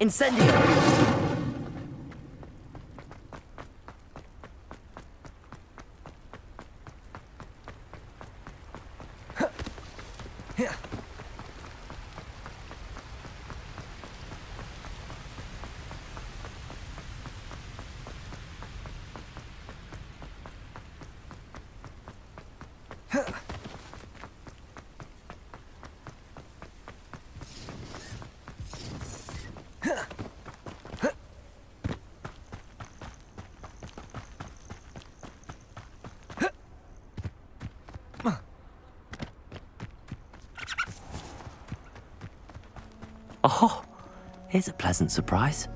Incendio! Oh, here's a pleasant surprise.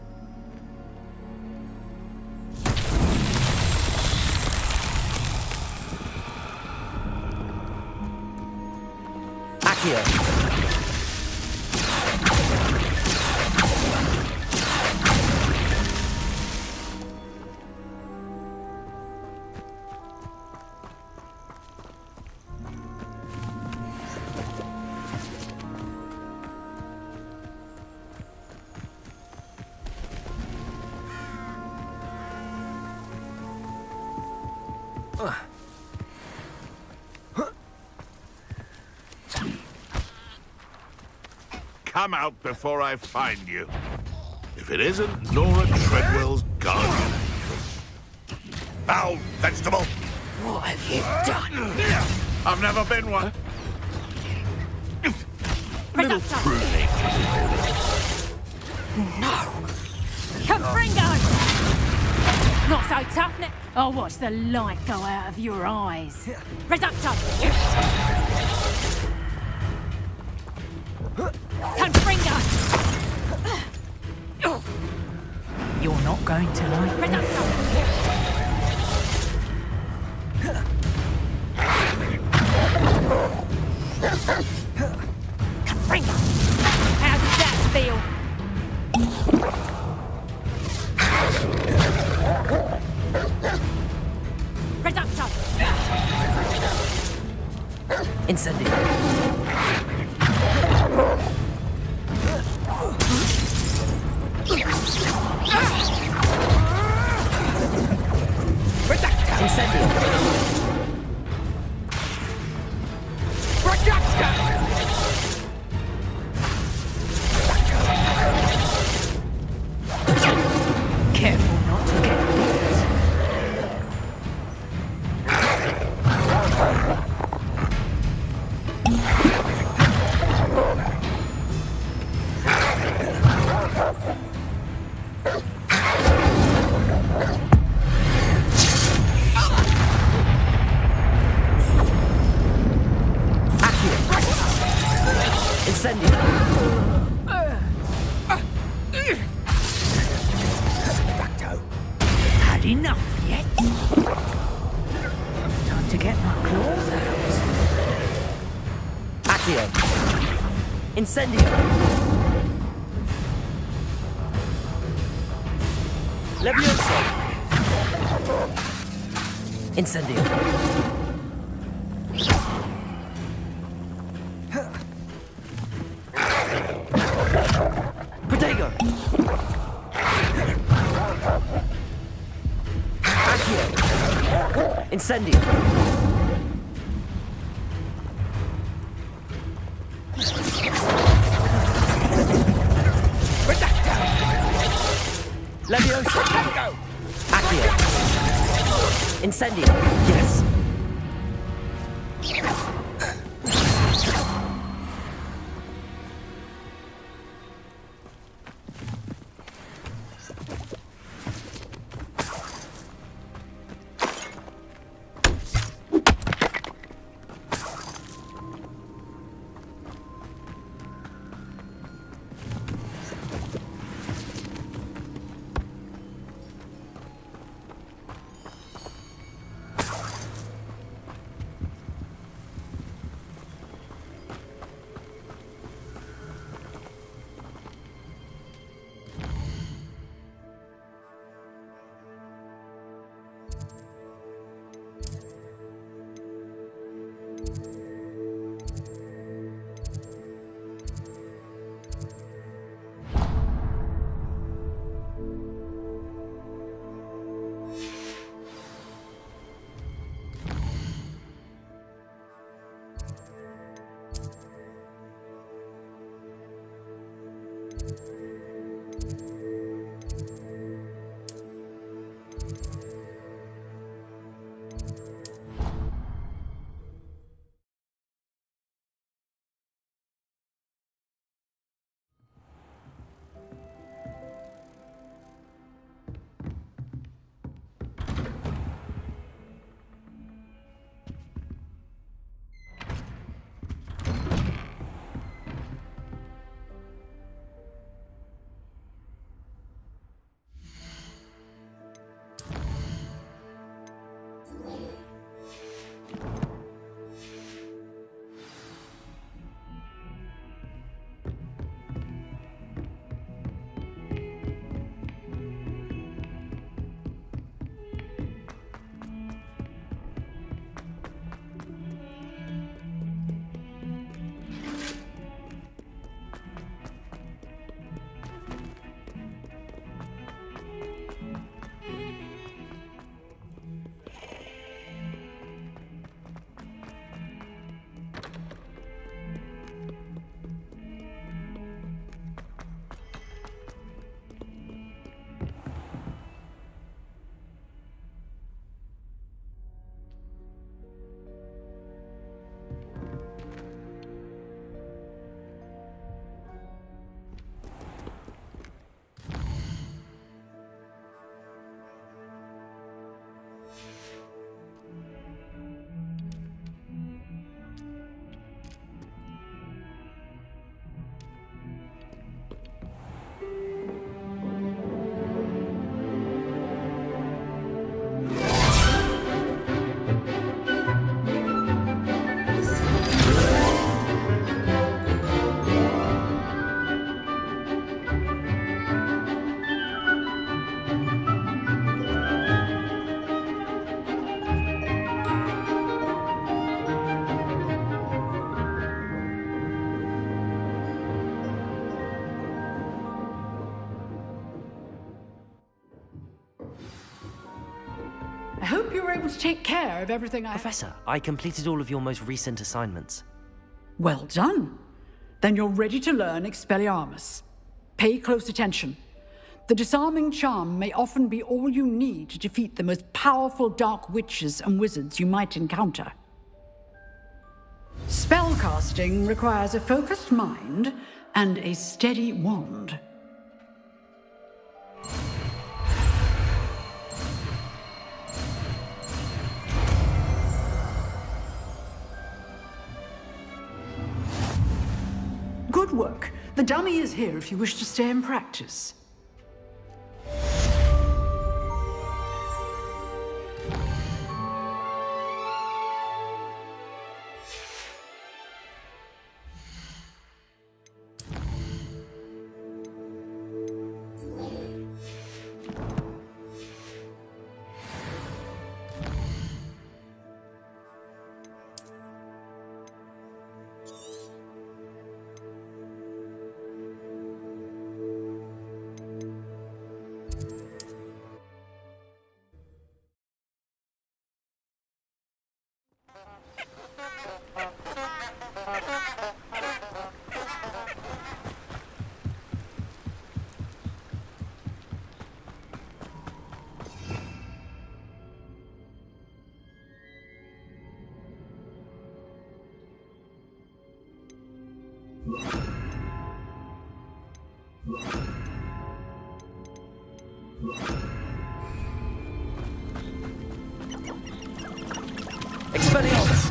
Accio. Come out before I find you. If it isn't Nora Treadwell's guardian. Foul vegetable! What have you done? I've never been one. Little pruning. No! Confringo! Not so tough, ne? I'll watch the light go out of your eyes. Reducto! Confringo! You're not going to like Reducto! Confringo! How does that feel? Reducto! Incendio. Incendio. Careful not to get bit. Had enough yet? Time to get my claws out. Accio. Incendio. Levioso. Incendio. Protego. Accio. Incendio. Levioso. Accio. Incendio. Yes. able to take care of everything I... Professor, I completed all of your most recent assignments. Well done. Then you're ready to learn Expelliarmus. Pay close attention. The disarming charm may often be all you need to defeat the most powerful dark witches and wizards you might encounter. Spellcasting requires a focused mind and a steady wand. Good work. The dummy is here if you wish to stay and practice. Expelliarmus!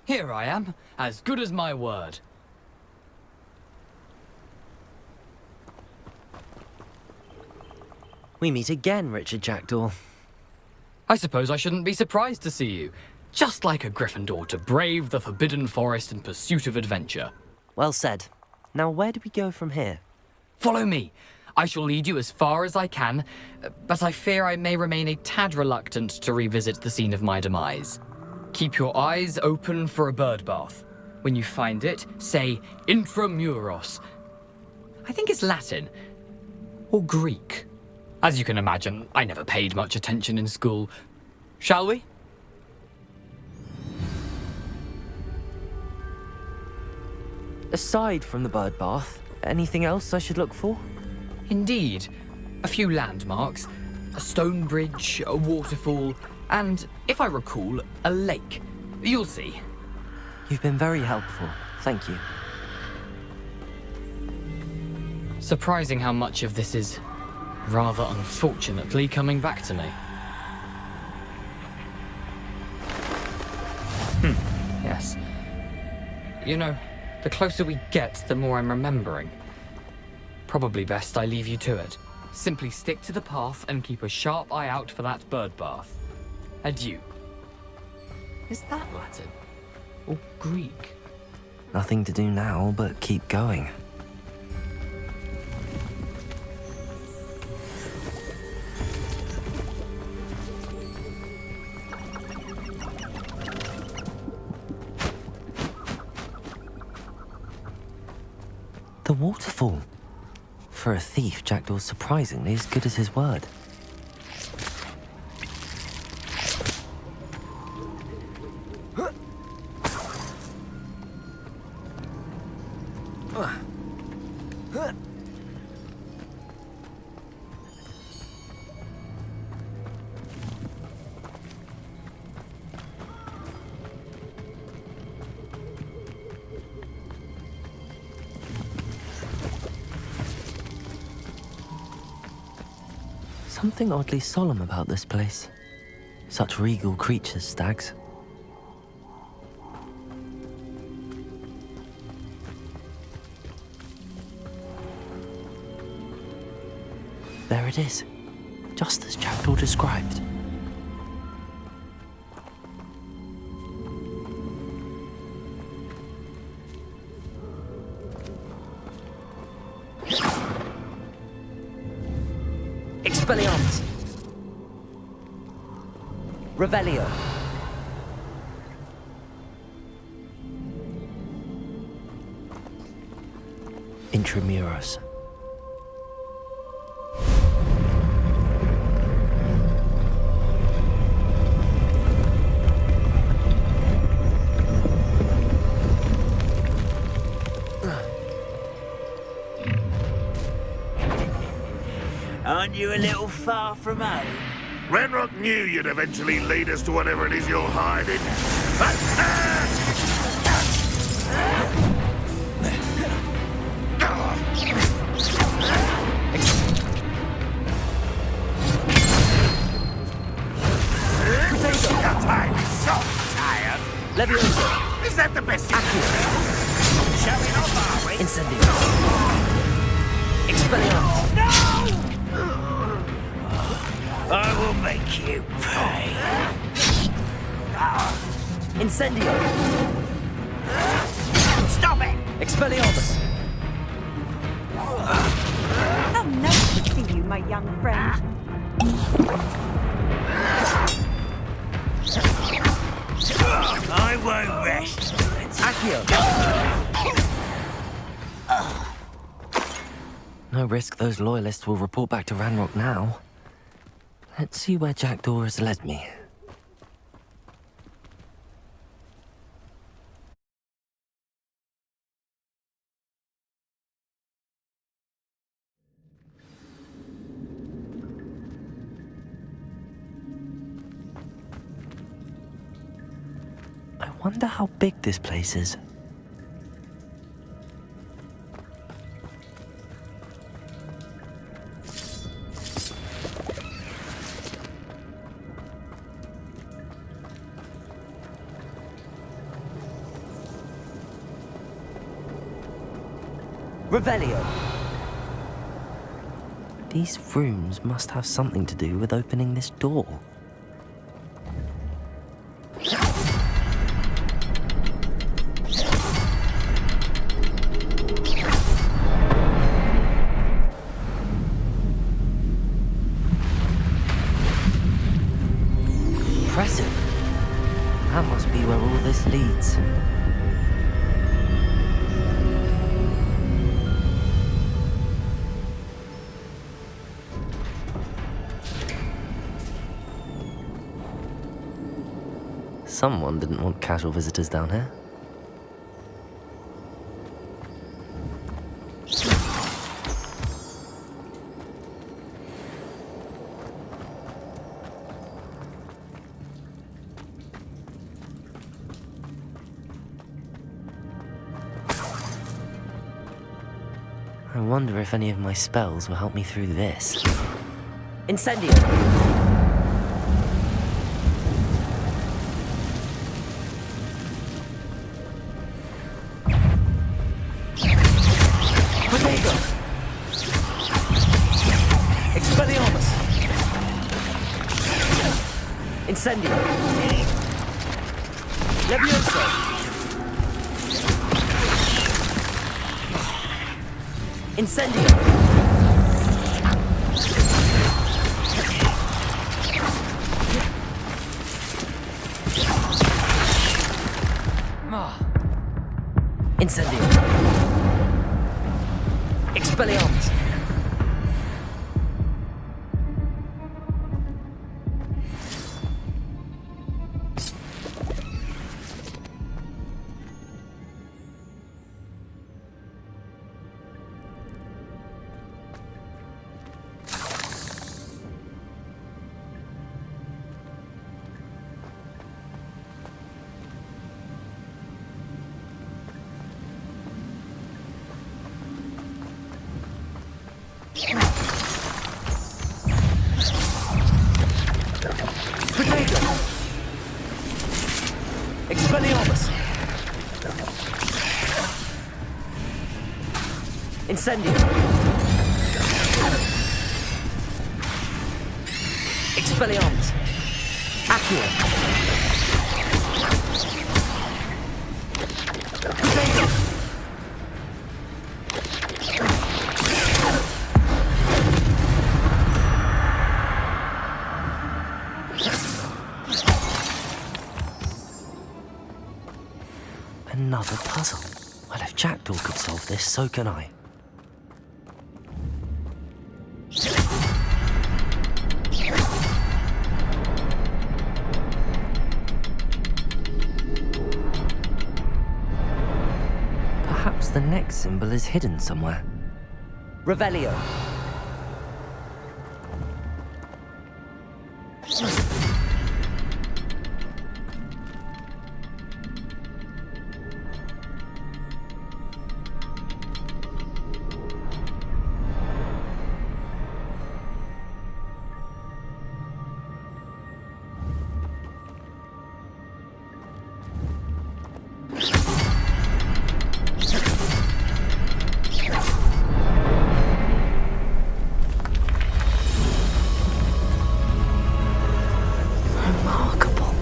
Here I am, as good as my word. We meet again, Richard Jackdaw. I suppose I shouldn't be surprised to see you. Just like a Gryffindor to brave the Forbidden Forest in pursuit of adventure. Well said. Now where do we go from here? Follow me. I shall lead you as far as I can, but I fear I may remain a tad reluctant to revisit the scene of my demise. Keep your eyes open for a bird bath. When you find it, say intramuros. I think it's Latin. Or Greek. As you can imagine, I never paid much attention in school. Shall we? Aside from the bird bath, anything else I should look for? Indeed. A few landmarks. A stone bridge, a waterfall, and, if I recall, a lake. You'll see. You've been very helpful. Thank you. Surprising how much of this is, rather unfortunately, coming back to me. Yes. You know, the closer we get, the more I'm remembering. Probably best I leave you to it. Simply stick to the path and keep a sharp eye out for that bird bath. Adieu. Is that Latin? Or Greek? Nothing to do now but keep going. The waterfall. For a thief, Jackdaw's surprisingly as good as his word. Something oddly solemn about this place. Such regal creatures, stags. There it is, just as Jackdaw described. Expelliarmus! Revelio! Intramuros. Aren't you a little far from home? Ranrock knew you'd eventually lead us to whatever it is you're hiding. Levioso! Is that the best you can do? Showing off, are we? Incendio! Expelliarmus! I will make you pay. Incendio! Stop it! Expelliarmus! How nice to see you, my young friend. I won't rest. Accio! No risk those loyalists will report back to Ranrock now. Let's see where Jackdaw has led me. I wonder how big this place is. Revelio! These rooms must have something to do with opening this door. Impressive. That must be where all this leads. Someone didn't want casual visitors down here. I wonder if any of my spells will help me through this. Incendio! Protego! Expelliarmus! Incendio! Levioso! Incendio! Incendio! Expelliarmus! Protego! Expelliarmus! Incendio! Expelliarmus. Accio. Potato. Another puzzle. Well, if Jackdaw could solve this, so can I. Perhaps the next symbol is hidden somewhere. Revelio. Remarkable.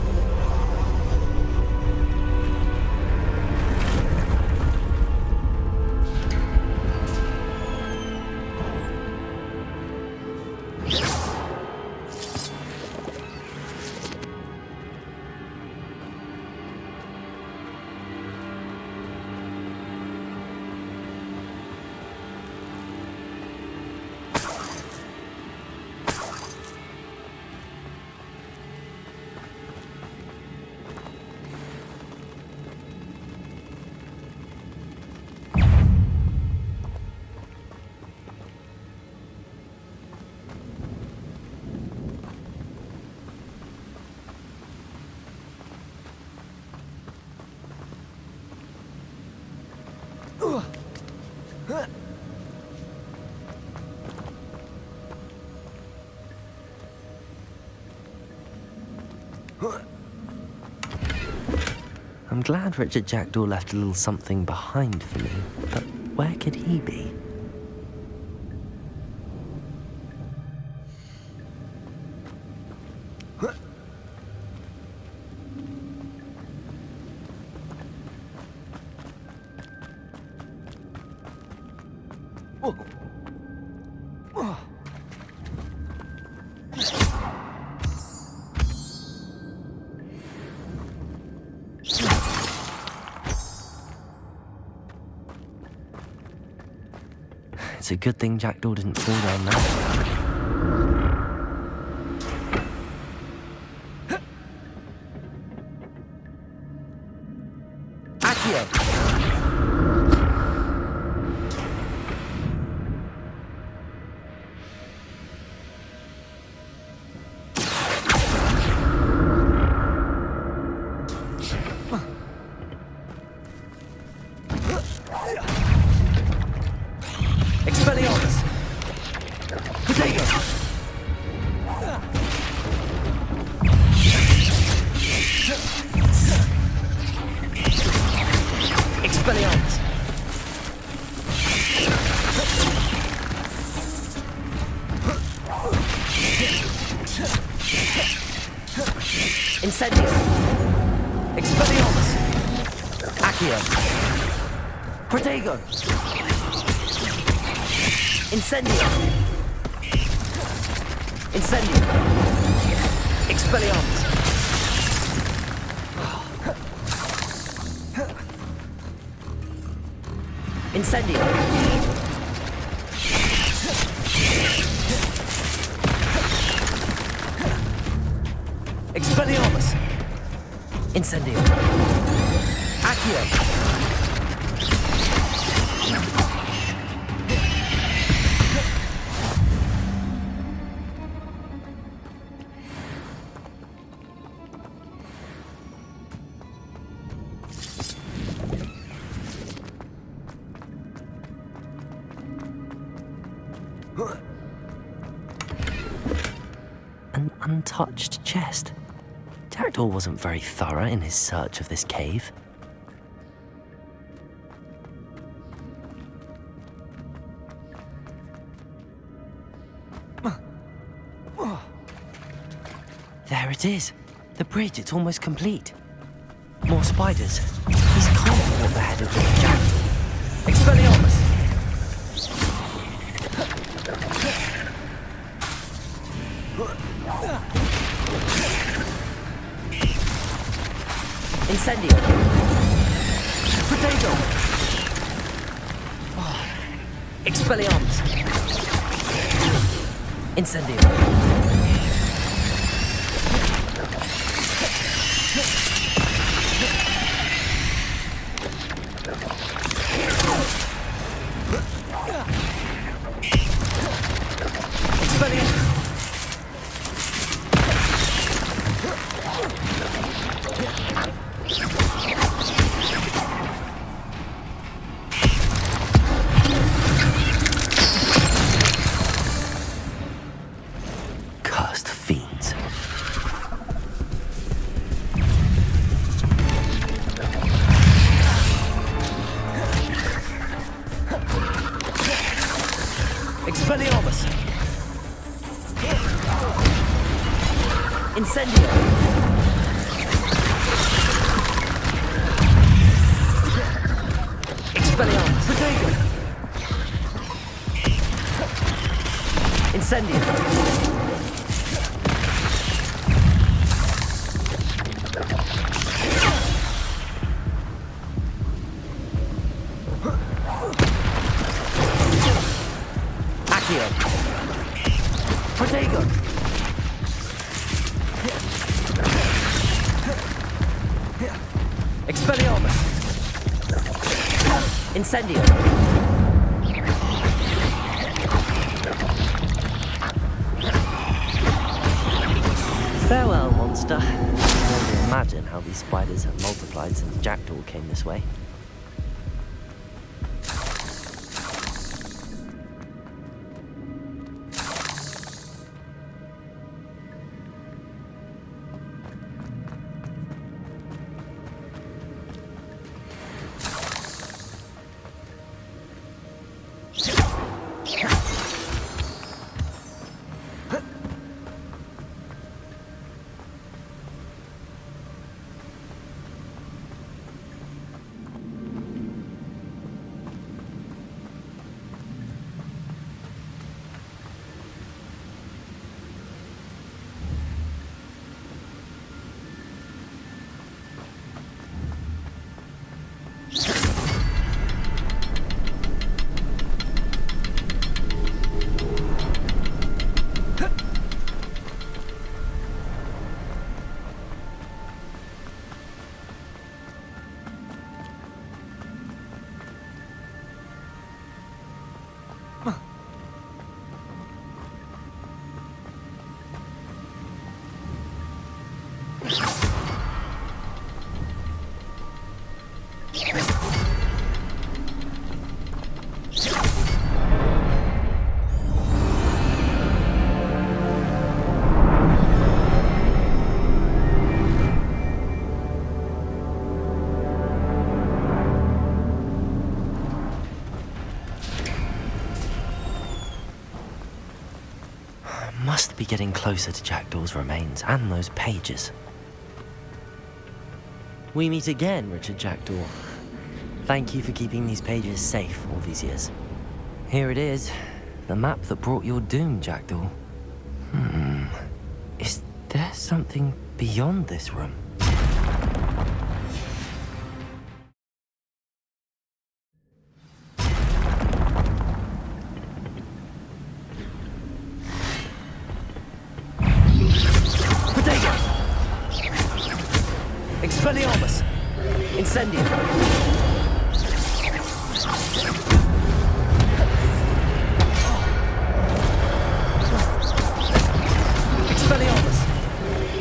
I'm glad Richard Jackdaw left a little something behind for me, but where could he be? It's a good thing Jackdaw didn't fall down there. Expelliarmus. Potato. Expelliarmus. Incendio. Expelliarmus. Accio. Protego. Incendio. Incendio. Expelliarmus. Incendio. Expelliarmus. Incendio. Accio. An untouched chest. Jackdaw wasn't very thorough in his search of this cave. There it is. The bridge, it's almost complete. More spiders. These can't be what the head of the Jack. Expelliarmus! Incendio! Potato! Expelliarmus! Incendio! Cursed fiends. Expelliarmus! Incendio! Expelliarmus! Potato! Incendio! Accio! Potato! Expelliarmus! Incendio! Farewell, monster. I can only imagine how these spiders have multiplied since Jackdaw came this way. Must be getting closer to Jackdaw's remains and those pages. We meet again, Richard Jackdaw. Thank you for keeping these pages safe all these years. Here it is, the map that brought your doom, Jackdaw. Is there something beyond this room? Expelliarmus! Incendio! Expelliarmus!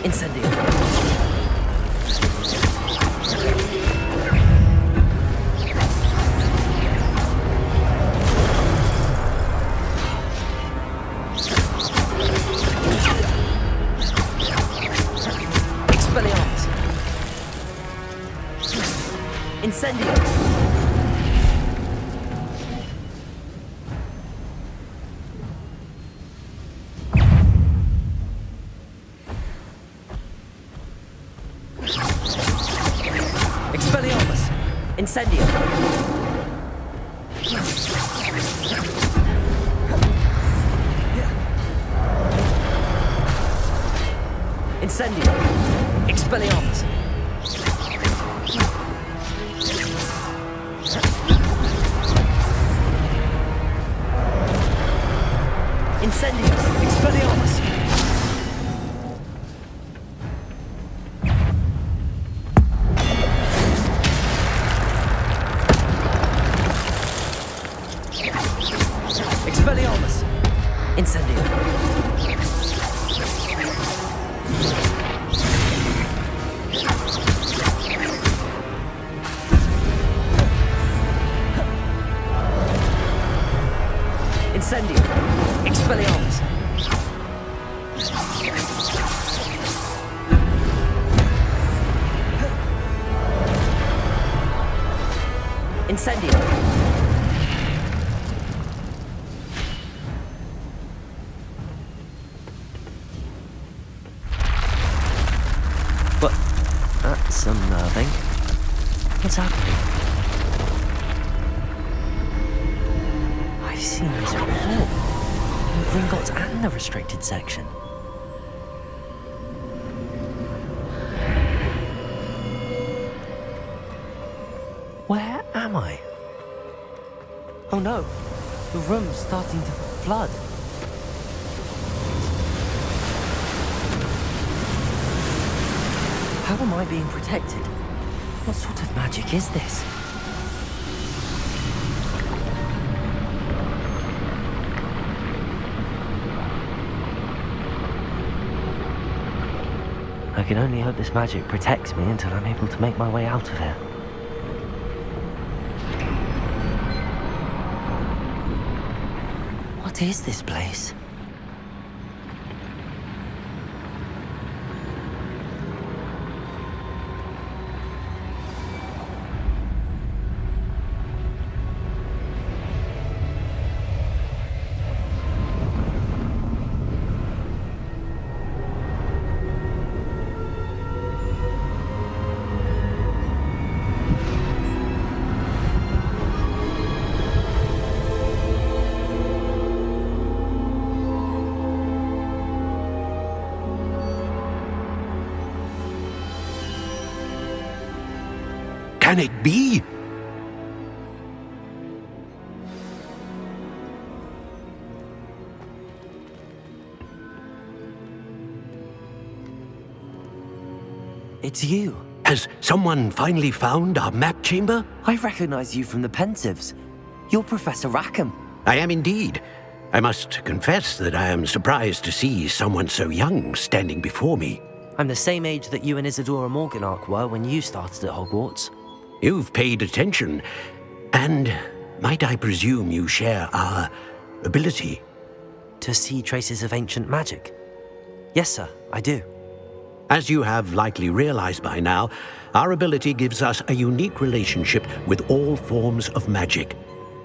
Incendio! Expelliarmus! Incendio! Incendio! Expelliarmus! Incendio! Expelliarmus! Expelliarmus! Incendio! Incendio! Expelliarmus! Incendio! What? That's unnerving. What's happening? I've seen this before. In Gringotts and the restricted section. Where am I? Oh no, the room's starting to flood. How am I being protected? What sort of magic is this? I can only hope this magic protects me until I'm able to make my way out of here. What is this place? Can it be? It's you. Has someone finally found our map chamber? I recognize you from the Pensives. You're Professor Rackham. I am indeed. I must confess that I am surprised to see someone so young standing before me. I'm the same age that you and Isadora Morganach were when you started at Hogwarts. You've paid attention, and might I presume you share our ability? To see traces of ancient magic? Yes, sir, I do. As you have likely realized by now, our ability gives us a unique relationship with all forms of magic.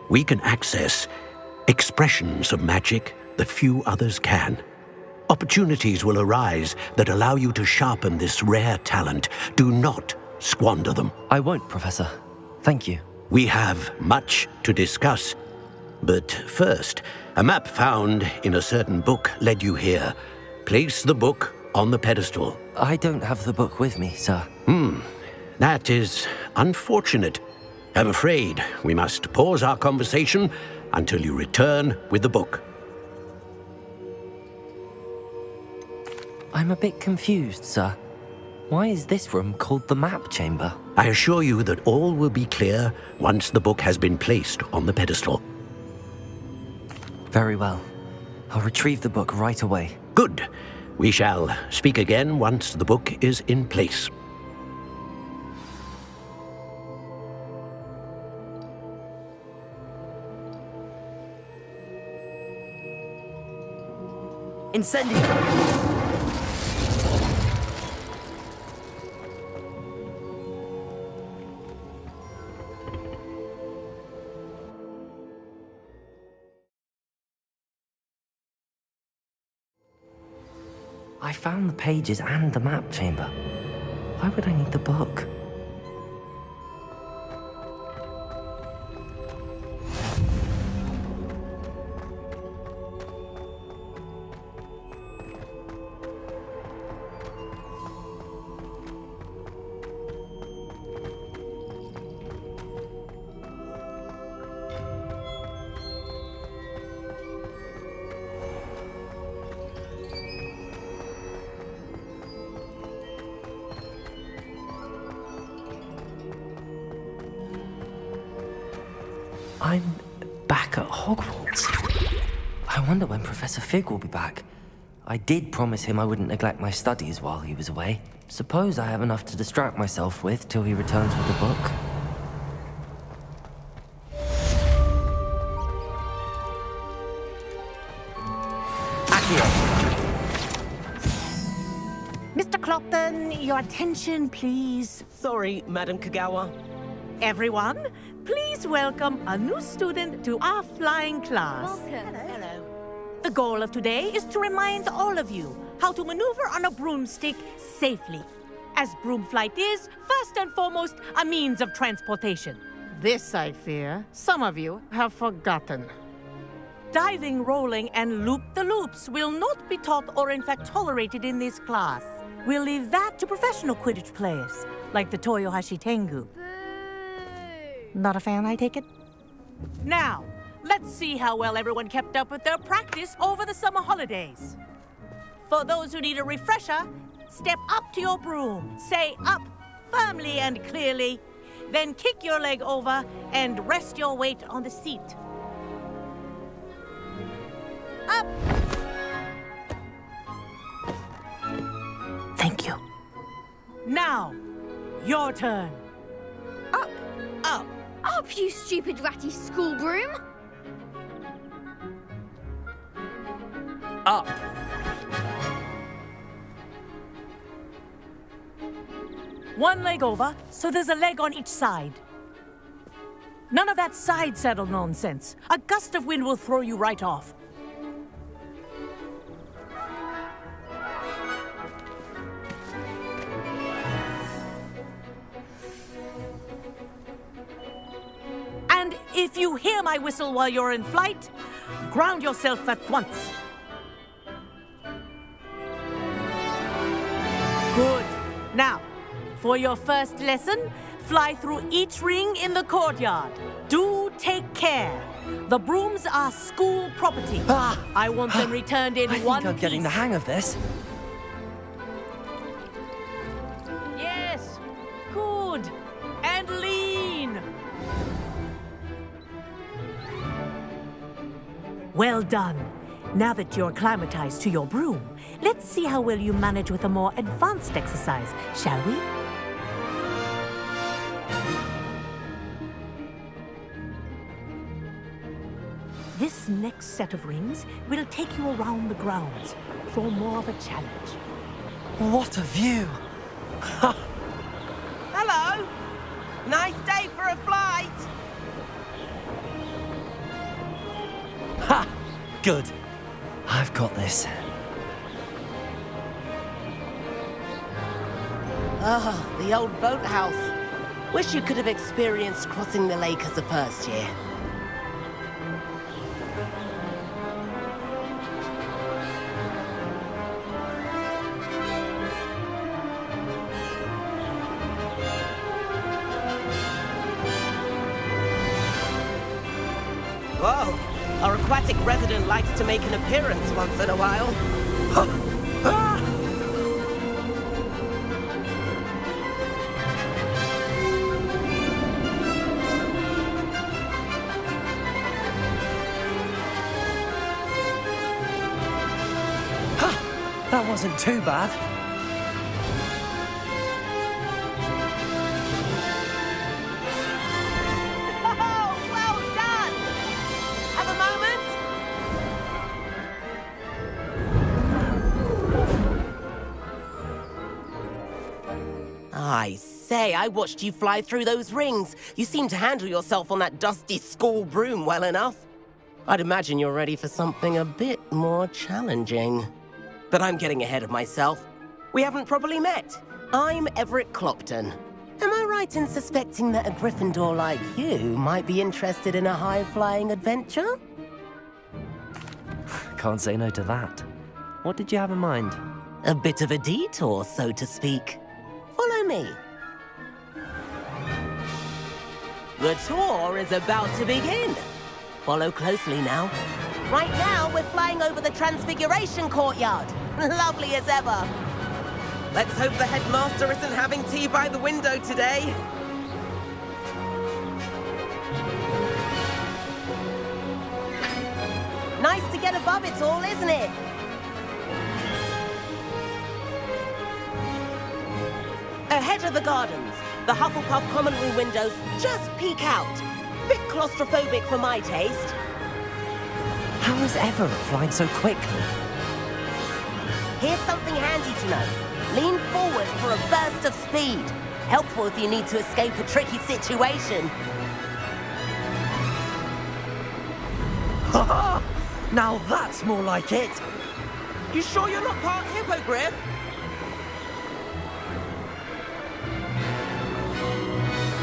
We can access expressions of magic that few others can. Opportunities will arise that allow you to sharpen this rare talent. Do not squander them. I won't, Professor. Thank you. We have much to discuss. But first, a map found in a certain book led you here. Place the book on the pedestal. I don't have the book with me, sir. That is unfortunate. I'm afraid we must pause our conversation until you return with the book. I'm a bit confused, sir. Why is this room called the map chamber? I assure you that all will be clear once the book has been placed on the pedestal. Very well. I'll retrieve the book right away. Good. We shall speak again once the book is in place. Incendio! I found the pages and the map chamber. Why would I need the book? I'm back at Hogwarts. I wonder when Professor Fig will be back. I did promise him I wouldn't neglect my studies while he was away. Suppose I have enough to distract myself with till he returns with a book. Mr. Clopton, your attention, please. Sorry, Madam Kagawa. Everyone, please welcome a new student to our flying class. Hello. The goal of today is to remind all of you how to maneuver on a broomstick safely, as broom flight is, first and foremost, a means of transportation. This, I fear, some of you have forgotten. Diving, rolling, and loop-the-loops will not be taught or in fact tolerated in this class. We'll leave that to professional Quidditch players, like the Toyohashi Tengu. Not a fan, I take it? Now, let's see how well everyone kept up with their practice over the summer holidays. For those who need a refresher, step up to your broom, say up firmly and clearly, then kick your leg over and rest your weight on the seat. Up! Thank you. Now, your turn. Up. Up. Up, you stupid ratty school broom. Up! One leg over, so there's a leg on each side. None of that side saddle nonsense. A gust of wind will throw you right off. And if you hear my whistle while you're in flight, ground yourself at once. Good. Now, for your first lesson, fly through each ring in the courtyard. Do take care. The brooms are school property. I want them returned in one piece. I'm getting the hang of this. Yes. Good. And lean. Well done. Now that you're acclimatized to your broom, let's see how well you manage with a more advanced exercise, shall we? This next set of rings will take you around the grounds for more of a challenge. What a view! Hello. Nice day for a flight. Ha! Good. I've got this. Ah, the old boathouse. Wish you could have experienced crossing the lake as a first year. Whoa, our aquatic resident likes to make an appearance once in a while. That wasn't too bad. Oh, well done! Have a moment? I say, I watched you fly through those rings. You seem to handle yourself on that dusty school broom well enough. I'd imagine you're ready for something a bit more challenging. But I'm getting ahead of myself. We haven't properly met. I'm Everett Clopton. Am I right in suspecting that a Gryffindor like you might be interested in a high-flying adventure? Can't say no to that. What did you have in mind? A bit of a detour, so to speak. Follow me. The tour is about to begin. Follow closely now. Right now, we're flying over the Transfiguration Courtyard. Lovely as ever. Let's hope the headmaster isn't having tea by the window today. get above it all, isn't it? Ahead of the gardens, the Hufflepuff common room windows just peek out. Bit claustrophobic for my taste. How is Everett flying so quickly? Here's something handy to know. Lean forward for a burst of speed. Helpful if you need to escape a tricky situation. Ha! Now that's more like it. You sure you're not part hippogriff?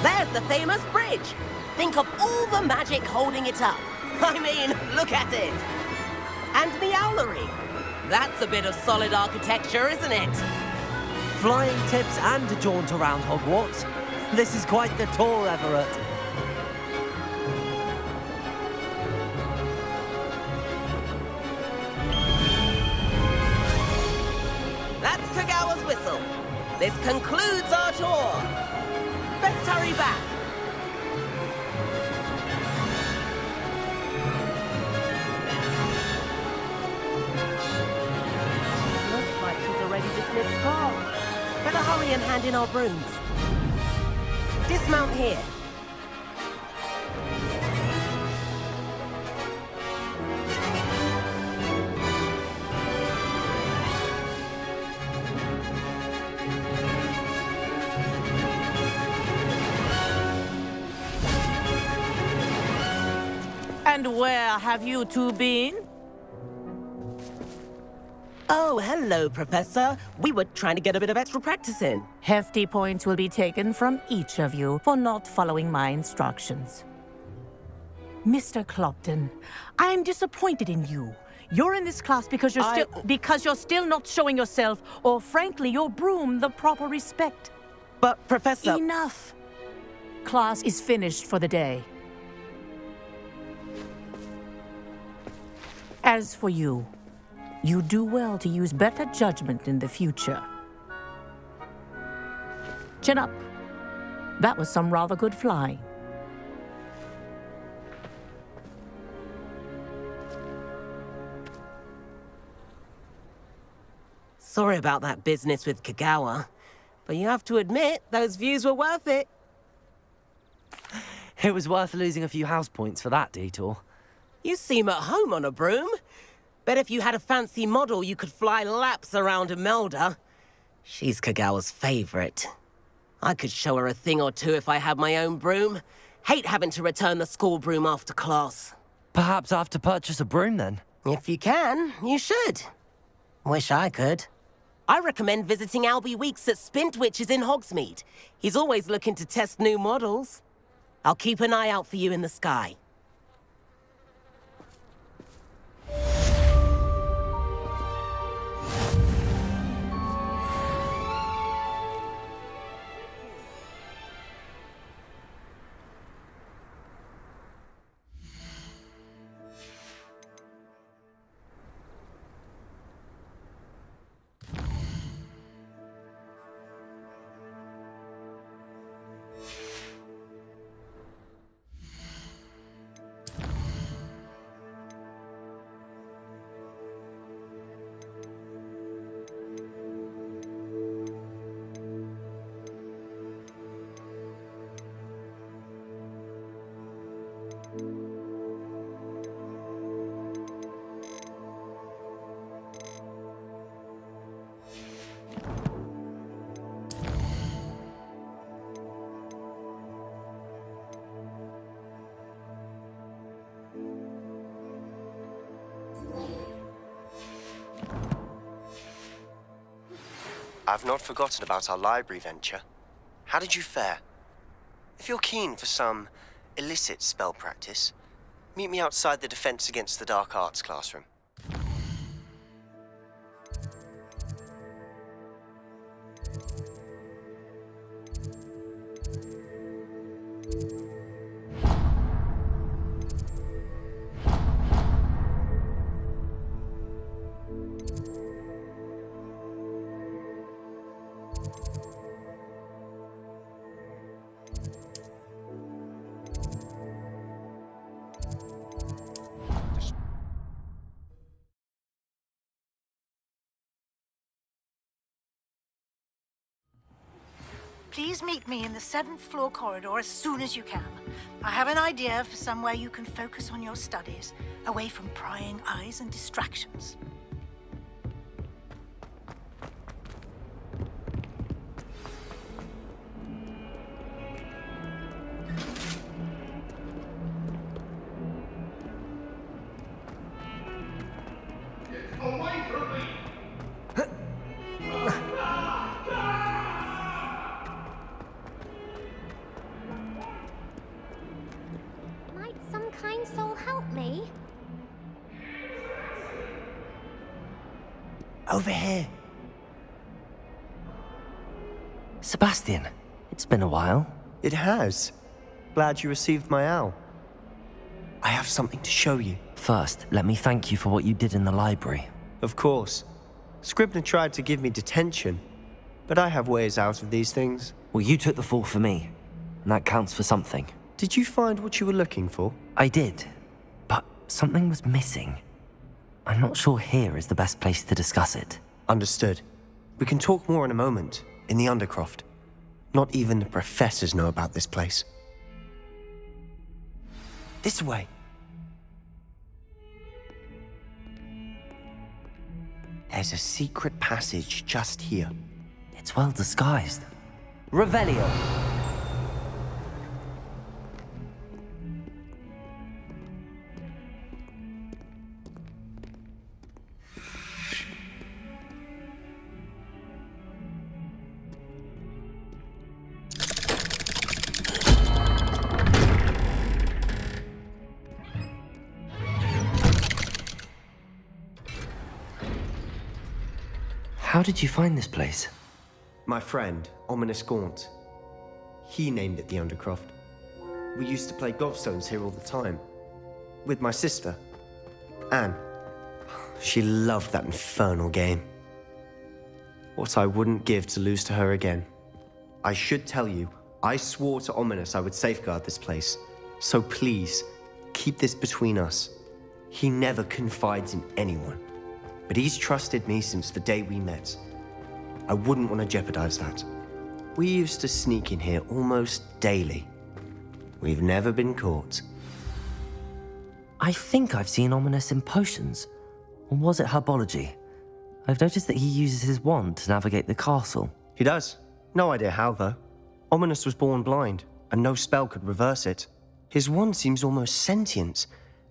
There's the famous bridge. Think of all the magic holding it up. I mean, look at it. And the owlery. That's a bit of solid architecture, isn't it? Flying tips and a jaunt around Hogwarts. This is quite the tour, Everett. That's Kagawa's whistle. This concludes our tour. Best hurry back. Looks like she's already dismissed past. Better hurry and hand in our brooms. Dismount here. And where have you two been? Oh, hello, Professor. We were trying to get a bit of extra practice in. Hefty points will be taken from each of you for not following my instructions. Mr. Clopton, I'm disappointed in you. You're in this class because you're still not showing yourself, or frankly, your broom, the proper respect. But, Professor... Enough. Class is finished for the day. As for you, you do well to use better judgment in the future. Chin up. That was some rather good flying. Sorry about that business with Kagawa, but you have to admit, those views were worth it. It was worth losing a few house points for that detour. You seem at home on a broom. Bet if you had a fancy model, you could fly laps around Imelda. She's Kagawa's favorite. I could show her a thing or two if I had my own broom. Hate having to return the school broom after class. Perhaps I have to purchase a broom then? If you can, you should. Wish I could. I recommend visiting Albie Weeks at Spintwitches in Hogsmeade. He's always looking to test new models. I'll keep an eye out for you in the sky. I've not forgotten about our library venture. How did you fare? If you're keen for some illicit spell practice, meet me outside the Defense Against the Dark Arts classroom. Please meet me in the 7th floor corridor as soon as you can. I have an idea for somewhere you can focus on your studies, away from prying eyes and distractions. Away from me! Might some kind soul help me? Over here. Sebastian, it's been a while. It has. Glad you received my owl. I have something to show you. First, let me thank you for what you did in the library. Of course. Scribner tried to give me detention, but I have ways out of these things. Well, you took the fall for me, and that counts for something. Did you find what you were looking for? I did, but something was missing. I'm not sure here is the best place to discuss it. Understood. We can talk more in a moment, in the Undercroft. Not even the professors know about this place. This way. There's a secret passage just here. It's well disguised. Revelio! How did you find this place? My friend, Ominous Gaunt. He named it the Undercroft. We used to play gobstones here all the time. With my sister, Anne. She loved that infernal game. What I wouldn't give to lose to her again. I should tell you, I swore to Ominous I would safeguard this place. So please, keep this between us. He never confides in anyone. But he's trusted me since the day we met. I wouldn't want to jeopardize that. We used to sneak in here almost daily. We've never been caught. I think I've seen Ominous in potions. Or was it herbology? I've noticed that he uses his wand to navigate the castle. He does. No idea how, though. Ominous was born blind, and no spell could reverse it. His wand seems almost sentient.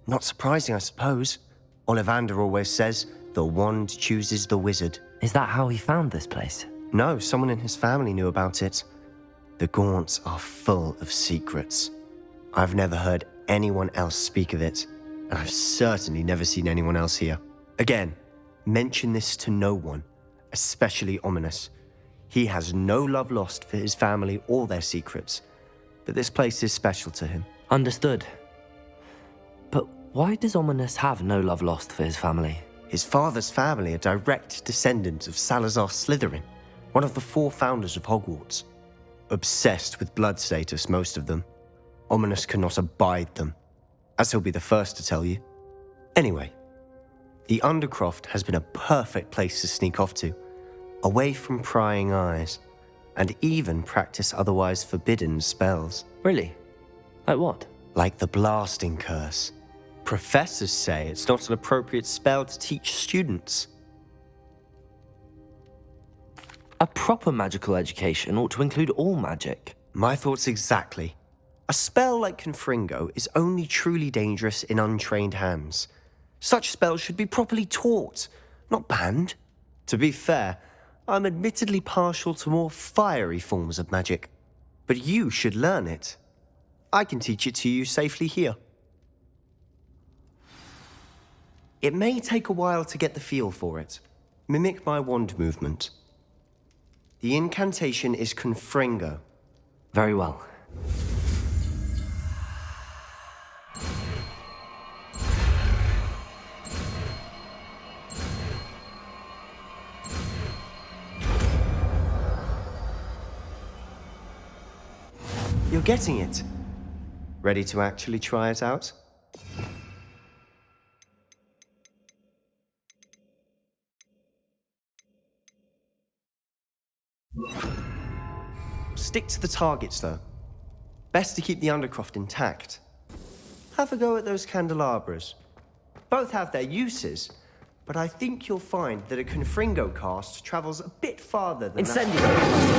Not surprising, I suppose. Ollivander always says, the wand chooses the wizard. Is that how he found this place? No, someone in his family knew about it. The Gaunts are full of secrets. I've never heard anyone else speak of it, and I've certainly never seen anyone else here. Again, mention this to no one, especially Ominous. He has no love lost for his family or their secrets, but this place is special to him. Understood. But why does Ominous have no love lost for his family? His father's family are direct descendants of Salazar Slytherin, one of the 4 founders of Hogwarts. Obsessed with blood status, most of them. Ominous cannot abide them, as he'll be the first to tell you. Anyway, the Undercroft has been a perfect place to sneak off to, away from prying eyes, and even practice otherwise forbidden spells. Really? Like what? Like the blasting curse. Professors say it's not an appropriate spell to teach students. A proper magical education ought to include all magic. My thoughts exactly. A spell like Confringo is only truly dangerous in untrained hands. Such spells should be properly taught, not banned. To be fair, I'm admittedly partial to more fiery forms of magic. But you should learn it. I can teach it to you safely here. It may take a while to get the feel for it. Mimic my wand movement. The incantation is Confringo. Very well. You're getting it. Ready to actually try it out? Stick to the targets, though. Best to keep the Undercroft intact. Have a go at those candelabras. Both have their uses, but I think you'll find that a Confringo cast travels a bit farther than Incendio!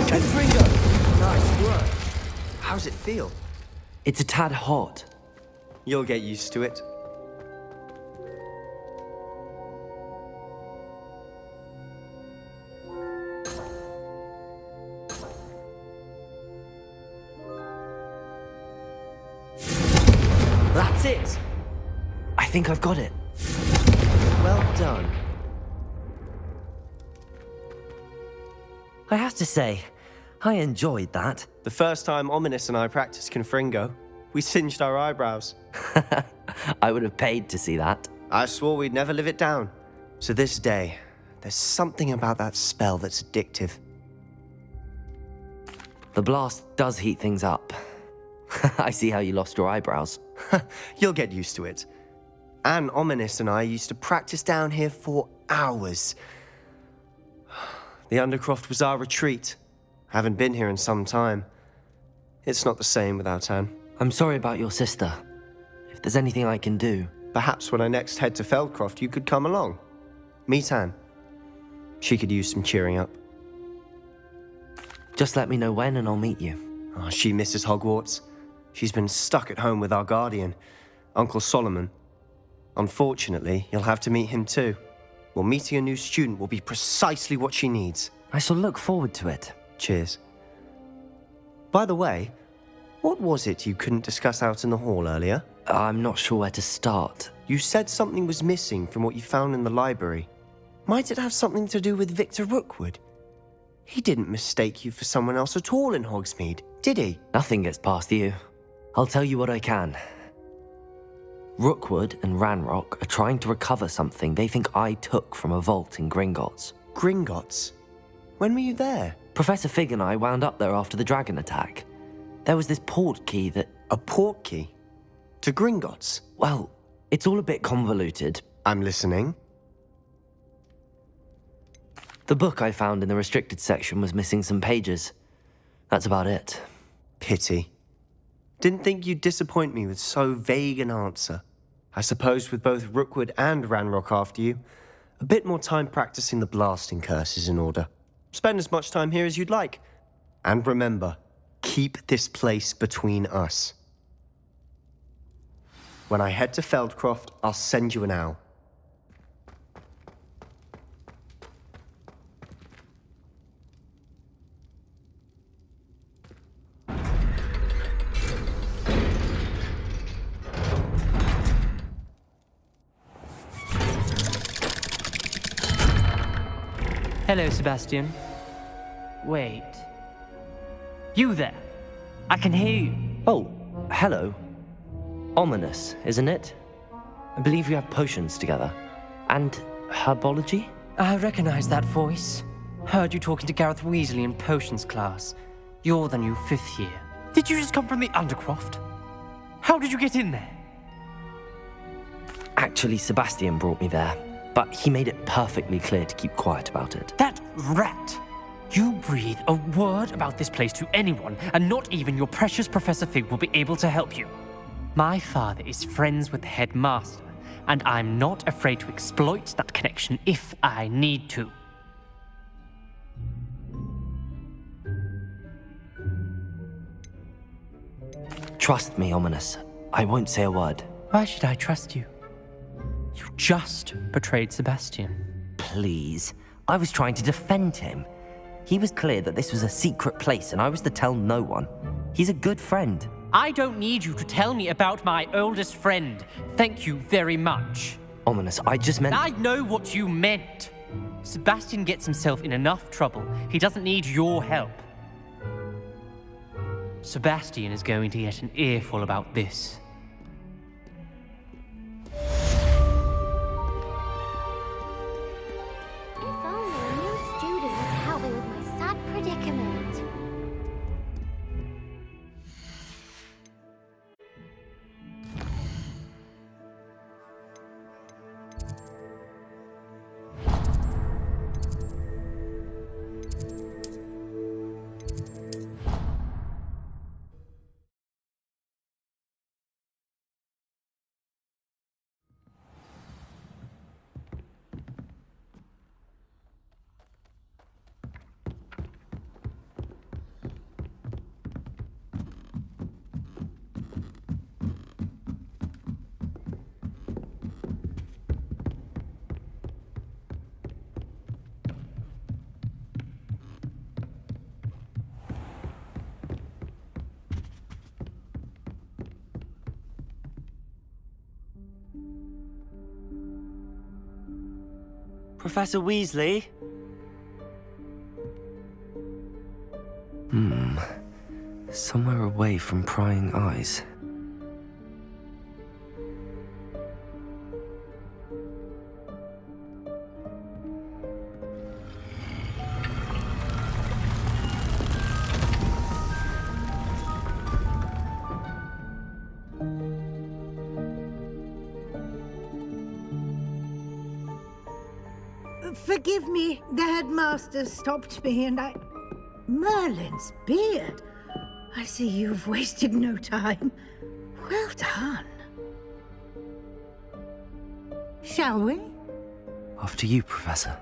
Confringo! Nice work. How's it feel? It's a tad hot. You'll get used to it. That's it! I think I've got it. Well done. I have to say, I enjoyed that. The first time Ominous and I practiced Confringo, we singed our eyebrows. I would have paid to see that. I swore we'd never live it down. To this day, there's something about that spell that's addictive. The blast does heat things up. I see how you lost your eyebrows. You'll get used to it. Anne, Ominous and I used to practice down here for hours. The Undercroft was our retreat. Haven't been here in some time. It's not the same without Anne. I'm sorry about your sister. If there's anything I can do... Perhaps when I next head to Feldcroft, you could come along. Meet Anne. She could use some cheering up. Just let me know when and I'll meet you. Oh, she misses Hogwarts. She's been stuck at home with our guardian, Uncle Solomon. Unfortunately, you'll have to meet him too. Well, meeting a new student will be precisely what she needs. I shall look forward to it. Cheers. By the way, what was it you couldn't discuss out in the hall earlier? I'm not sure where to start. You said something was missing from what you found in the library. Might it have something to do with Victor Rookwood? He didn't mistake you for someone else at all in Hogsmeade, did he? Nothing gets past you. I'll tell you what I can. Rookwood and Ranrock are trying to recover something they think I took from a vault in Gringotts. Gringotts? When were you there? Professor Fig and I wound up there after the dragon attack. There was this port key that... A port key? To Gringotts? Well, it's all a bit convoluted. I'm listening. The book I found in the restricted section was missing some pages. That's about it. Pity. Didn't think you'd disappoint me with so vague an answer. I suppose with both Rookwood and Ranrock after you, a bit more time practicing the blasting curse is in order. Spend as much time here as you'd like. And remember, keep this place between us. When I head to Feldcroft, I'll send you an owl. Hello, Sebastian. Wait. You there? I can hear you. Oh, hello. Ominous, isn't it? I believe you have potions together. And herbology? I recognize that voice. Heard you talking to Gareth Weasley in potions class. You're the new 5th year. Did you just come from the Undercroft? How did you get in there? Actually, Sebastian brought me there. But he made it perfectly clear to keep quiet about it. That rat! You breathe a word about this place to anyone, and not even your precious Professor Fig will be able to help you. My father is friends with the headmaster, and I'm not afraid to exploit that connection if I need to. Trust me, Ominous. I won't say a word. Why should I trust you? You just betrayed Sebastian. Please. I was trying to defend him. He was clear that this was a secret place and I was to tell no one. He's a good friend. I don't need you to tell me about my oldest friend. Thank you very much. Ominous, I just meant... I know what you meant. Sebastian gets himself in enough trouble. He doesn't need your help. Sebastian is going to get an earful about this. Professor Weasley? Somewhere away from prying eyes. Forgive me, the headmaster stopped me and I... Merlin's beard. I see you've wasted no time. Well done. Shall we? After you, Professor.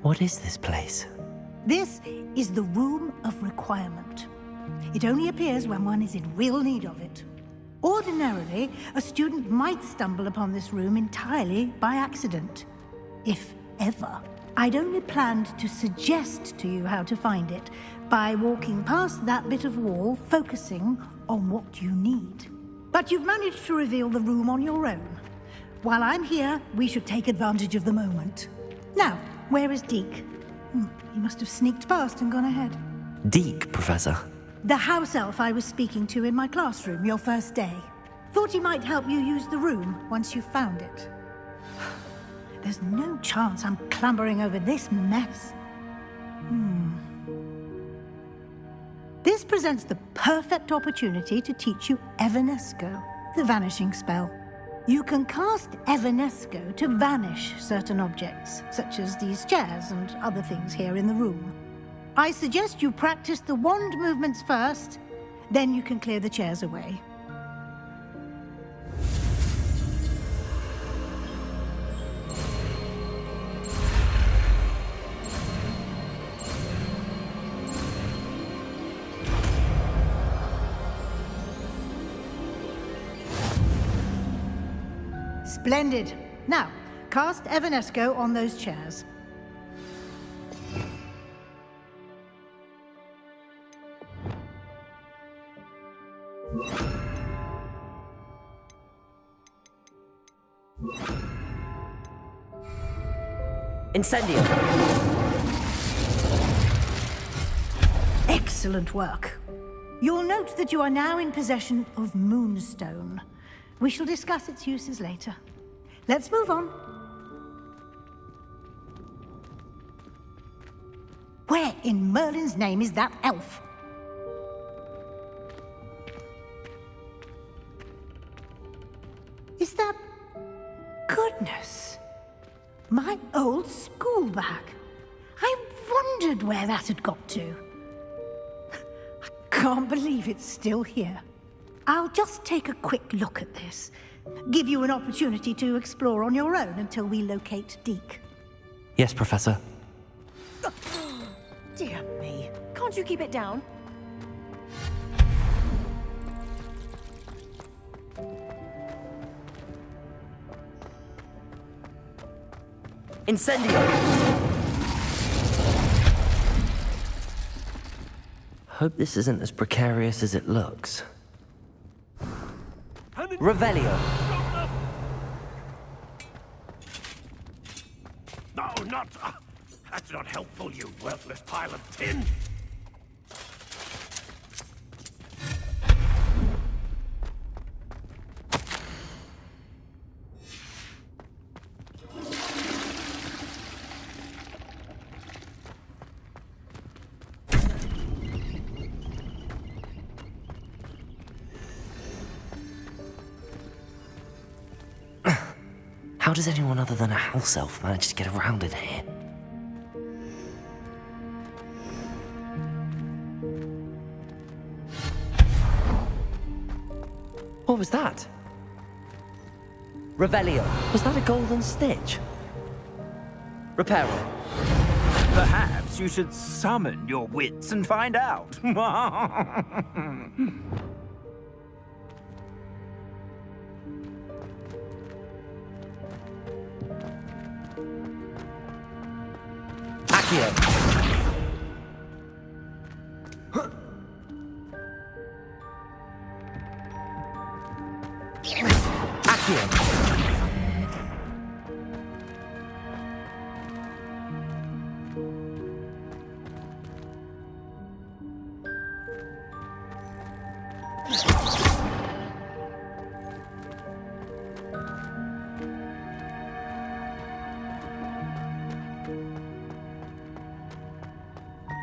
What is this place? This is the Room of Requirement. It only appears when one is in real need of it. Ordinarily, a student might stumble upon this room entirely by accident, if ever. I'd only planned to suggest to you how to find it by walking past that bit of wall, focusing on what you need. But you've managed to reveal the room on your own. While I'm here, we should take advantage of the moment. Now, where is Deke? He must have sneaked past and gone ahead. Deke, Professor. The house elf I was speaking to in my classroom your first day. Thought he might help you use the room once you found it. There's no chance I'm clambering over this mess. This presents the perfect opportunity to teach you Evanesco, the vanishing spell. You can cast Evanesco to vanish certain objects, such as these chairs and other things here in the room. I suggest you practice the wand movements first, then you can clear the chairs away. Splendid. Now, cast Evanesco on those chairs. Incendio! Excellent work. You'll note that you are now in possession of Moonstone. We shall discuss its uses later. Let's move on. Where in Merlin's name is that elf? Is that... Goodness! My old school bag. I wondered where that had got to. I can't believe it's still here. I'll just take a quick look at this. Give you an opportunity to explore on your own until we locate Deke. Yes, Professor. Dear me. Can't you keep it down? Incendio! Hope this isn't as precarious as it looks. Revelio! No, not... that's not helpful, you worthless pile of tin! How does anyone other than a house elf manage to get around in here? What was that? Revelio. Was that a golden stitch? Reparo. Perhaps you should summon your wits and find out.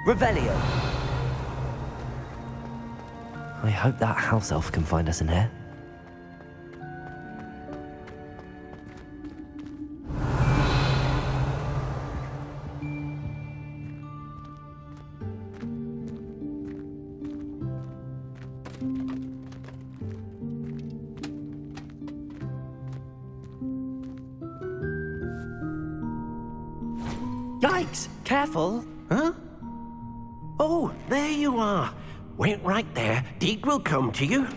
Revelio. I hope that house elf can find us in here. Yikes! Careful! Huh? Oh, there you are. Wait right there. Deke will come to you.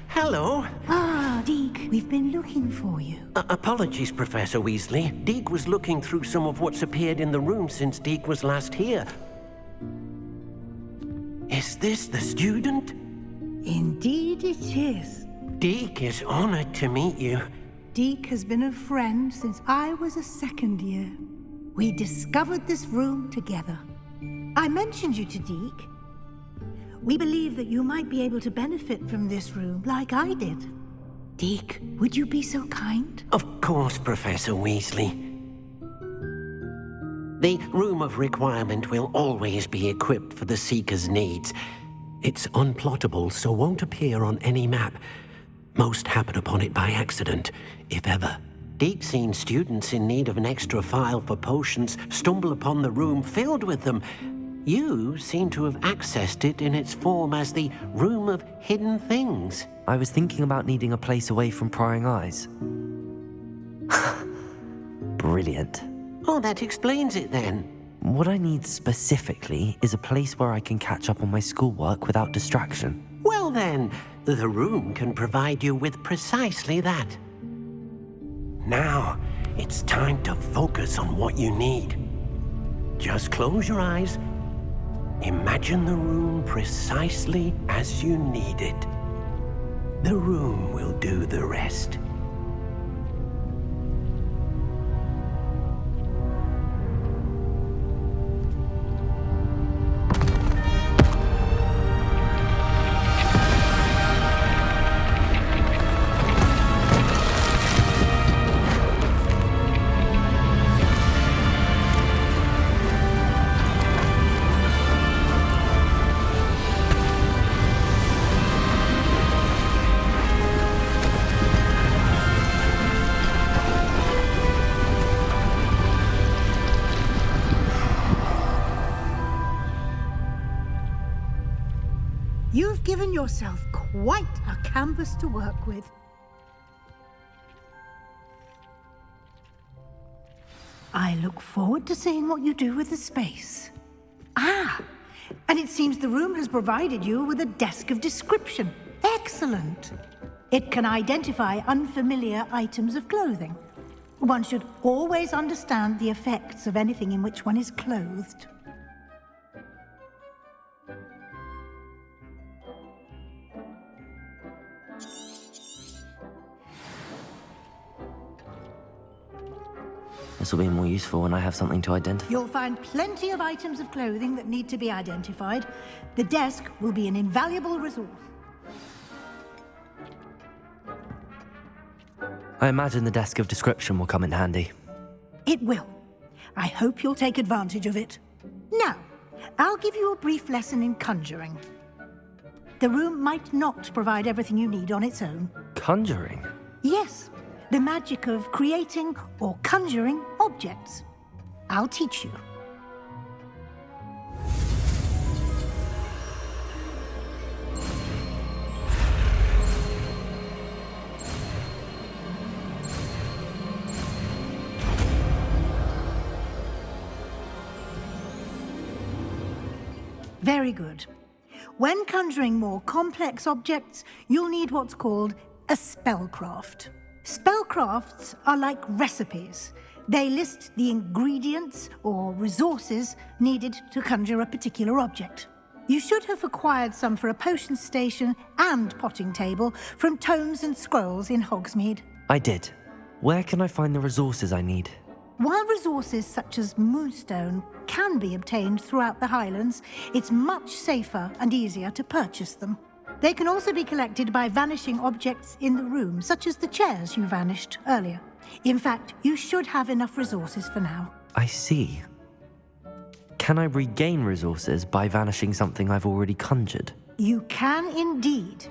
Hello. Ah, Deke, we've been looking for you. Apologies, Professor Weasley. Deke was looking through some of what's appeared in the room since Deke was last here. Is this the student? Indeed it is. Deke is honored to meet you. Deke has been a friend since I was a second year. We discovered this room together. I mentioned you to Deke. We believe that you might be able to benefit from this room like I did. Deke, would you be so kind? Of course, Professor Weasley. The Room of Requirement will always be equipped for the Seeker's needs. It's unplottable, so won't appear on any map. Most happen upon it by accident, if ever. Deke's seen students in need of an extra file for potions stumble upon the room filled with them. You seem to have accessed it in its form as the Room of Hidden Things. I was thinking about needing a place away from prying eyes. Brilliant. Oh, that explains it then. What I need specifically is a place where I can catch up on my schoolwork without distraction. Well then, the room can provide you with precisely that. Now, it's time to focus on what you need. Just close your eyes. Imagine the room precisely as you need it. The room will do the rest. You've given yourself quite a canvas to work with. I look forward to seeing what you do with the space. Ah, and it seems the room has provided you with a desk of description. Excellent. It can identify unfamiliar items of clothing. One should always understand the effects of anything in which one is clothed. This will be more useful when I have something to identify. You'll find plenty of items of clothing that need to be identified. The desk will be an invaluable resource. I imagine the desk of description will come in handy. It will. I hope you'll take advantage of it. Now, I'll give you a brief lesson in conjuring. The room might not provide everything you need on its own. Conjuring? Yes, the magic of creating or conjuring objects. I'll teach you. Very good. When conjuring more complex objects, you'll need what's called a spellcraft. Spellcrafts are like recipes. They list the ingredients or resources needed to conjure a particular object. You should have acquired some for a potion station and potting table from tomes and scrolls in Hogsmeade. I did. Where can I find the resources I need? While resources such as moonstone can be obtained throughout the Highlands, it's much safer and easier to purchase them. They can also be collected by vanishing objects in the room, such as the chairs you vanished earlier. In fact, you should have enough resources for now. I see. Can I regain resources by vanishing something I've already conjured? You can indeed.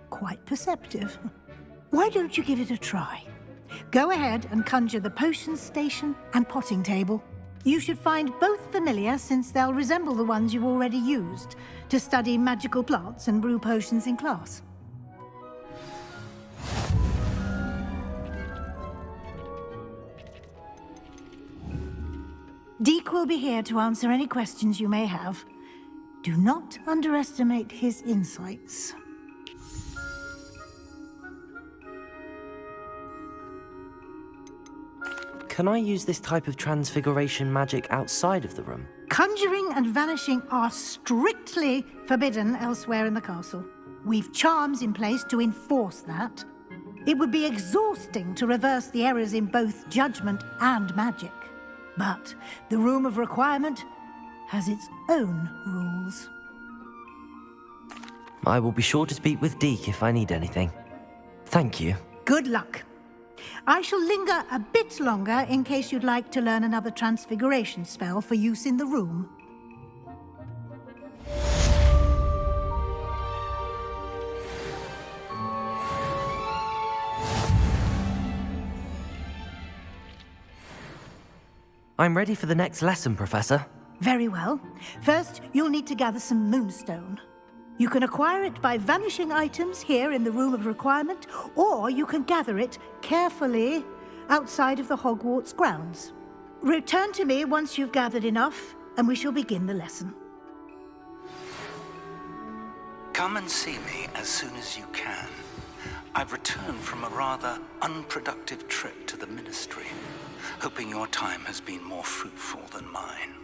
Quite perceptive. Why don't you give it a try? Go ahead and conjure the potion station and potting table. You should find both familiar, since they'll resemble the ones you've already used to study magical plants and brew potions in class. Deke will be here to answer any questions you may have. Do not underestimate his insights. Can I use this type of transfiguration magic outside of the room? Conjuring and vanishing are strictly forbidden elsewhere in the castle. We've charms in place to enforce that. It would be exhausting to reverse the errors in both judgment and magic. But the Room of Requirement has its own rules. I will be sure to speak with Deke if I need anything. Thank you. Good luck. I shall linger a bit longer in case you'd like to learn another transfiguration spell for use in the room. I'm ready for the next lesson, Professor. Very well. First, you'll need to gather some moonstone. You can acquire it by vanishing items here in the Room of Requirement, or you can gather it carefully outside of the Hogwarts grounds. Return to me once you've gathered enough, and we shall begin the lesson. Come and see me as soon as you can. I've returned from a rather unproductive trip to the Ministry, hoping your time has been more fruitful than mine.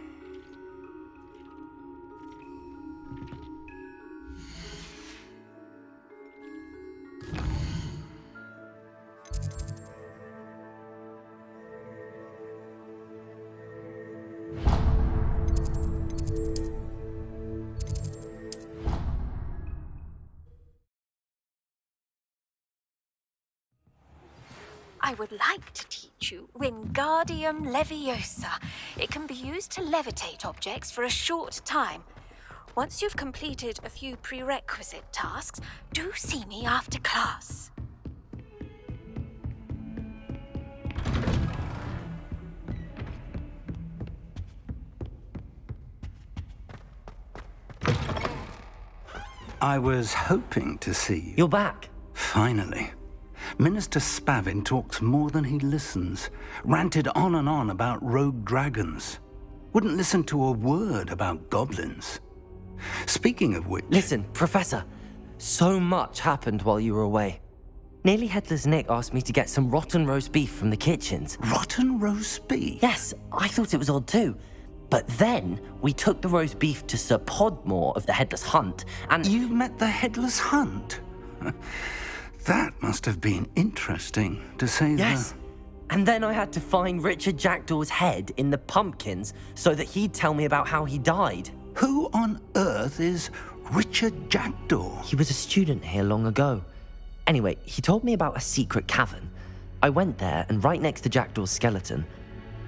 I would like to teach you Wingardium Leviosa. It can be used to levitate objects for a short time. Once you've completed a few prerequisite tasks, do see me after class. I was hoping to see you. You're back. Finally. Minister Spavin talks more than he listens. Ranted on and on about rogue dragons. Wouldn't listen to a word about goblins. Speaking of which... Listen, Professor. So much happened while you were away. Nearly Headless Nick asked me to get some rotten roast beef from the kitchens. Rotten roast beef? Yes, I thought it was odd too. But then we took the roast beef to Sir Podmore of the Headless Hunt, and... You met the Headless Hunt? That must have been interesting, to say the... Yes. And then I had to find Richard Jackdaw's head in the pumpkins so that he'd tell me about how he died. Who on earth is Richard Jackdaw? He was a student here long ago. Anyway, he told me about a secret cavern. I went there, and right next to Jackdaw's skeleton,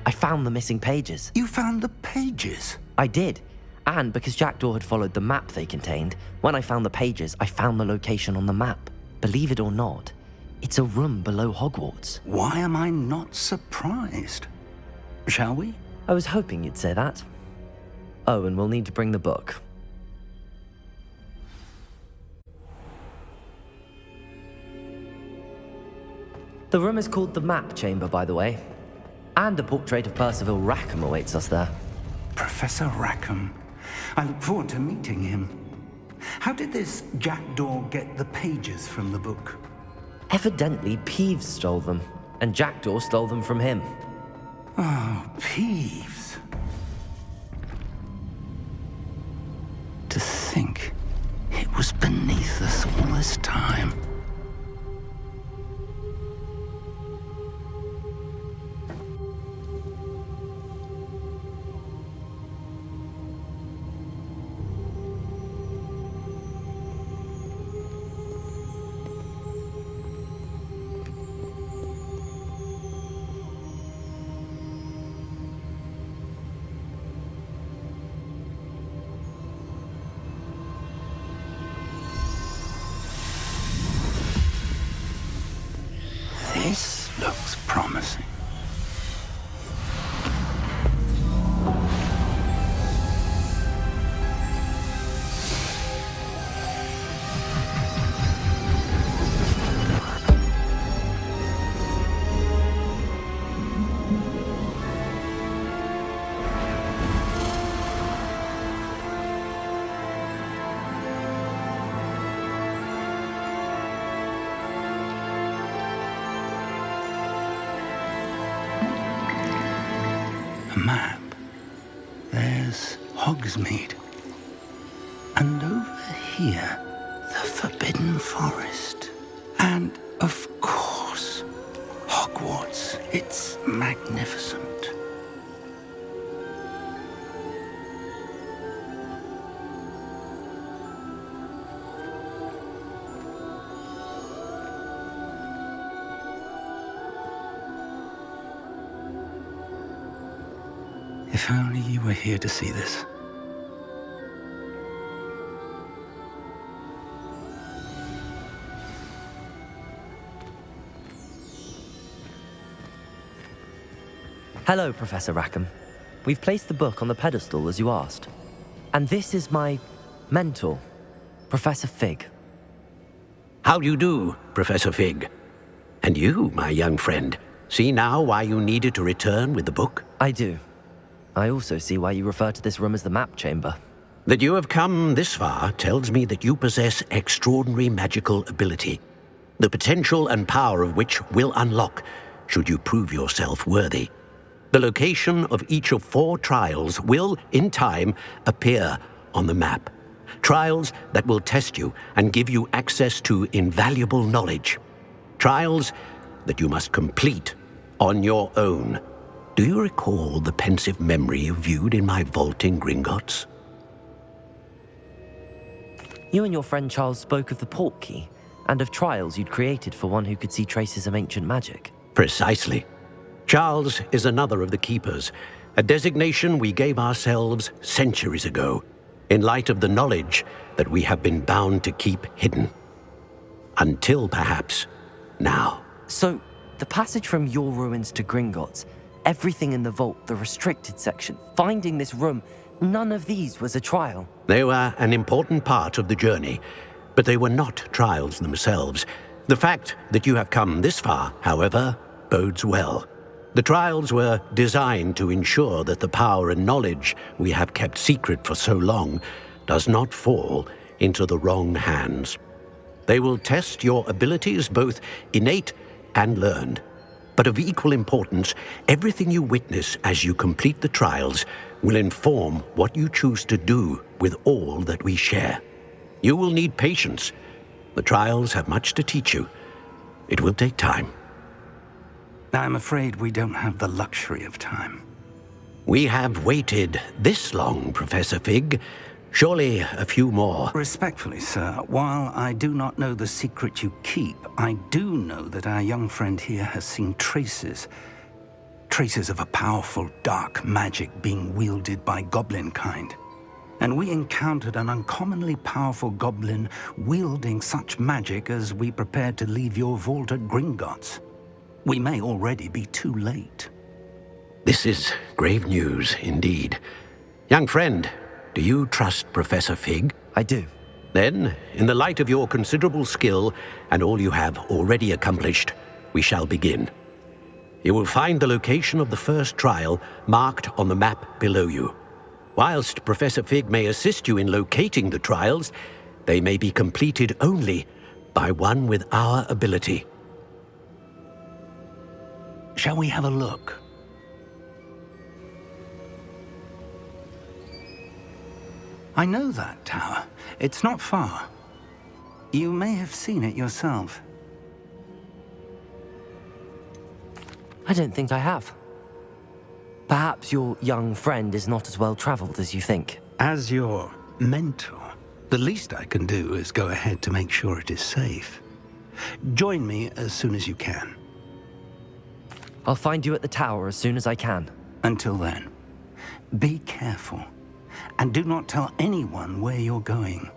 I found the missing pages. You found the pages? I did. And because Jackdaw had followed the map they contained, when I found the pages, I found the location on the map. Believe it or not, it's a room below Hogwarts. Why am I not surprised? Shall we? I was hoping you'd say that. Oh, and we'll need to bring the book. The room is called the Map Chamber, by the way. And a portrait of Percival Rackham awaits us there. Professor Rackham. I look forward to meeting him. How did this Jackdaw get the pages from the book? Evidently, Peeves stole them, and JACKDRAW stole them from him. Oh, Peeves. To think it was beneath us all this time. This looks promising. Map. There's Hogsmeade. And over here, the Forbidden Forest. And, of course, Hogwarts. It's magnificent. If only you were here to see this. Hello, Professor Rackham. We've placed the book on the pedestal as you asked. And this is my mentor, Professor Fig. How do you do, Professor Fig? And you, my young friend, see now why you needed to return with the book? I do. I also see why you refer to this room as the map chamber. That you have come this far tells me that you possess extraordinary magical ability, the potential and power of which will unlock should you prove yourself worthy. The location of each of 4 trials will, in time, appear on the map. Trials that will test you and give you access to invaluable knowledge. Trials that you must complete on your own. Do you recall the pensive memory you viewed in my vault in Gringotts? You and your friend Charles spoke of the portkey and of trials you'd created for one who could see traces of ancient magic. Precisely. Charles is another of the Keepers, a designation we gave ourselves centuries ago, in light of the knowledge that we have been bound to keep hidden. Until, perhaps, now. So, the passage from your ruins to Gringotts, everything in the vault, the restricted section, finding this room, none of these was a trial. They were an important part of the journey, but they were not trials themselves. The fact that you have come this far, however, bodes well. The trials were designed to ensure that the power and knowledge we have kept secret for so long does not fall into the wrong hands. They will test your abilities, both innate and learned. But of equal importance, everything you witness as you complete the trials will inform what you choose to do with all that we share. You will need patience. The trials have much to teach you. It will take time. I'm afraid we don't have the luxury of time. We have waited this long, Professor Fig. Surely a few more. Respectfully, sir, while I do not know the secret you keep, I do know that our young friend here has seen traces of a powerful dark magic being wielded by goblin kind. And we encountered an uncommonly powerful goblin wielding such magic as we prepared to leave your vault at Gringotts. We may already be too late. This is grave news indeed. Young friend, do you trust Professor Fig? I do. Then, in the light of your considerable skill and all you have already accomplished, we shall begin. You will find the location of the first trial marked on the map below you. Whilst Professor Fig may assist you in locating the trials, they may be completed only by one with our ability. Shall we have a look? I know that tower. It's not far. You may have seen it yourself. I don't think I have. Perhaps your young friend is not as well traveled as you think. As your mentor, the least I can do is go ahead to make sure it is safe. Join me as soon as you can. I'll find you at the tower as soon as I can. Until then, be careful, and do not tell anyone where you're going.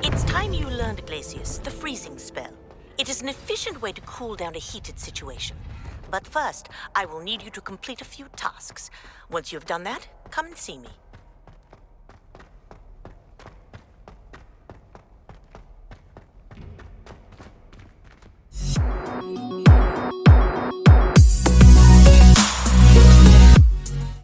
It's time you learned, Glacius, the freezing spell. It is an efficient way to cool down a heated situation. But first, I will need you to complete a few tasks. Once you have done that, come and see me.